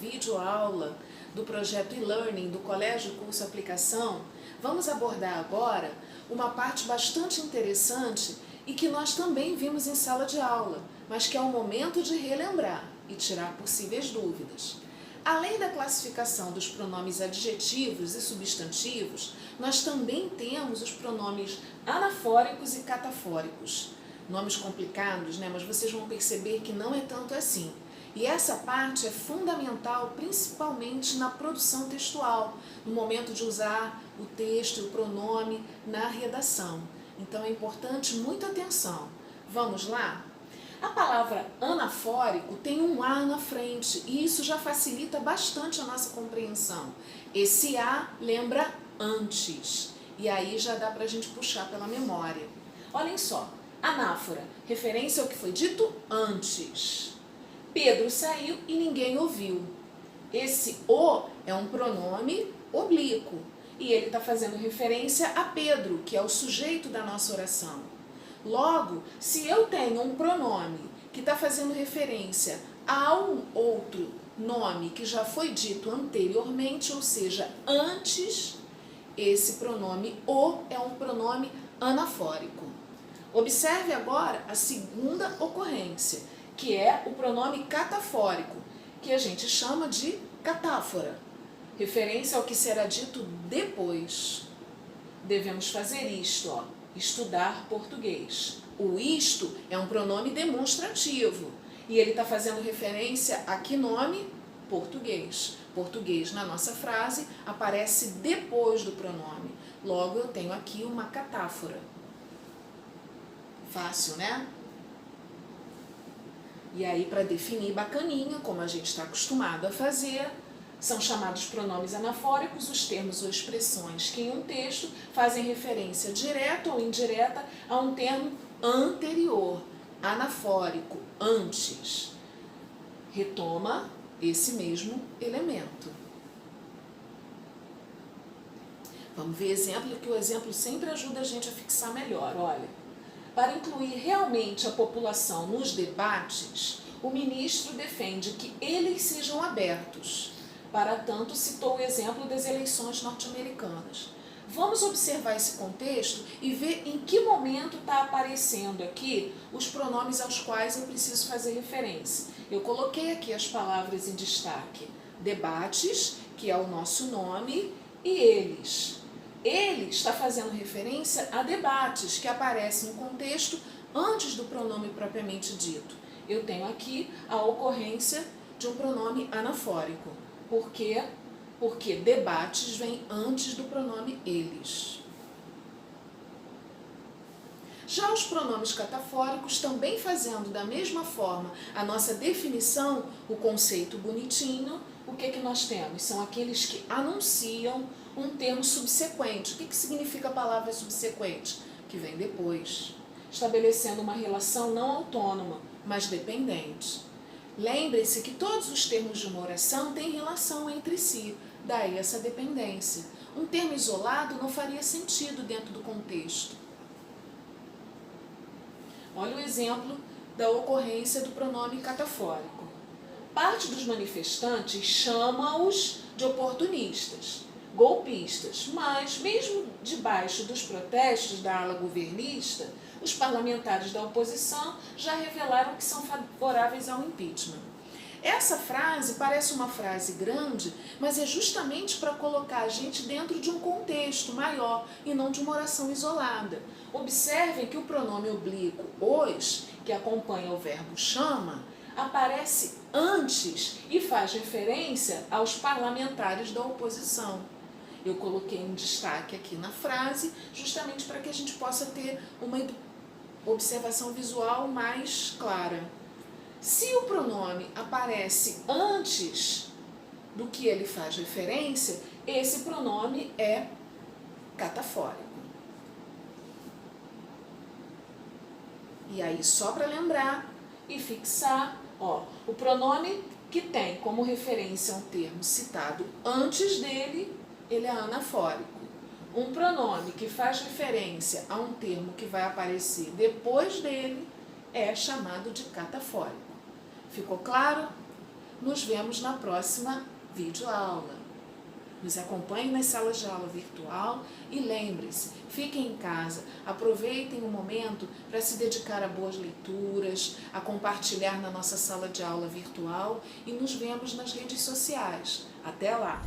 videoaula do projeto e-learning do Colégio Curso Aplicação, vamos abordar agora uma parte bastante interessante e que nós também vimos em sala de aula, mas que é o momento de relembrar e tirar possíveis dúvidas. Além da classificação dos pronomes adjetivos e substantivos, nós também temos os pronomes anafóricos e catafóricos. Nomes complicados, né? Mas vocês vão perceber que não é tanto assim. E essa parte é fundamental, principalmente na produção textual, no momento de usar o texto e o pronome na redação. Então é importante muita atenção. Vamos lá? A palavra anafórico tem um A na frente e isso já facilita bastante a nossa compreensão. Esse A lembra antes e aí já dá para a gente puxar pela memória. Olhem só, anáfora, referência ao que foi dito antes. Pedro saiu e ninguém ouviu. Esse O é um pronome oblíquo e ele está fazendo referência a Pedro, que é o sujeito da nossa oração. Logo, se eu tenho um pronome que está fazendo referência a um outro nome que já foi dito anteriormente, ou seja, antes, esse pronome O é um pronome anafórico. Observe agora a segunda ocorrência, que é o pronome catafórico, que a gente chama de catáfora, referência ao que será dito depois. Devemos fazer isto, ó, estudar português. O isto é um pronome demonstrativo e ele está fazendo referência a que nome? Português. Português na nossa frase aparece depois do pronome. Logo eu tenho aqui uma catáfora. Fácil, né? E aí, para definir bacaninha, como a gente está acostumado a fazer, são chamados pronomes anafóricos os termos ou expressões que em um texto fazem referência direta ou indireta a um termo anterior, anafórico, antes. Retoma esse mesmo elemento. Vamos ver exemplo, que o exemplo sempre ajuda a gente a fixar melhor. Olha, para incluir realmente a população nos debates, o ministro defende que eles sejam abertos. Para tanto, citou o exemplo das eleições norte-americanas. Vamos observar esse contexto e ver em que momento está aparecendo aqui os pronomes aos quais eu preciso fazer referência. Eu coloquei aqui as palavras em destaque. Debates, que é o nosso nome, e eles. Ele está fazendo referência a debates que aparecem no contexto antes do pronome propriamente dito. Eu tenho aqui a ocorrência de um pronome anafórico. Por quê? Porque debates vem antes do pronome eles. Já os pronomes catafóricos, também fazendo da mesma forma a nossa definição, o conceito bonitinho, o que nós temos? São aqueles que anunciam um termo subsequente. O que significa a palavra subsequente? Que vem depois, estabelecendo uma relação não autônoma, mas dependente. Lembre-se que todos os termos de uma oração têm relação entre si, daí essa dependência. Um termo isolado não faria sentido dentro do contexto. Olha o exemplo da ocorrência do pronome catafórico. Parte dos manifestantes chama-os de oportunistas, golpistas, mas mesmo debaixo dos protestos da ala governista, os parlamentares da oposição já revelaram que são favoráveis ao impeachment. Essa frase parece uma frase grande, mas é justamente para colocar a gente dentro de um contexto maior e não de uma oração isolada. Observem que o pronome oblíquo os, que acompanha o verbo chama, aparece antes e faz referência aos parlamentares da oposição. Eu coloquei um destaque aqui na frase, justamente para que a gente possa ter uma observação visual mais clara. Se o pronome aparece antes do que ele faz referência, esse pronome é catafórico. E aí, só para lembrar e fixar, ó, o pronome que tem como referência um termo citado antes dele, ele é anafórico. Um pronome que faz referência a um termo que vai aparecer depois dele é chamado de catafórico. Ficou claro? Nos vemos na próxima videoaula. Nos acompanhem nas salas de aula virtual e lembre-se, fiquem em casa, aproveitem o momento para se dedicar a boas leituras, a compartilhar na nossa sala de aula virtual e nos vemos nas redes sociais. Até lá!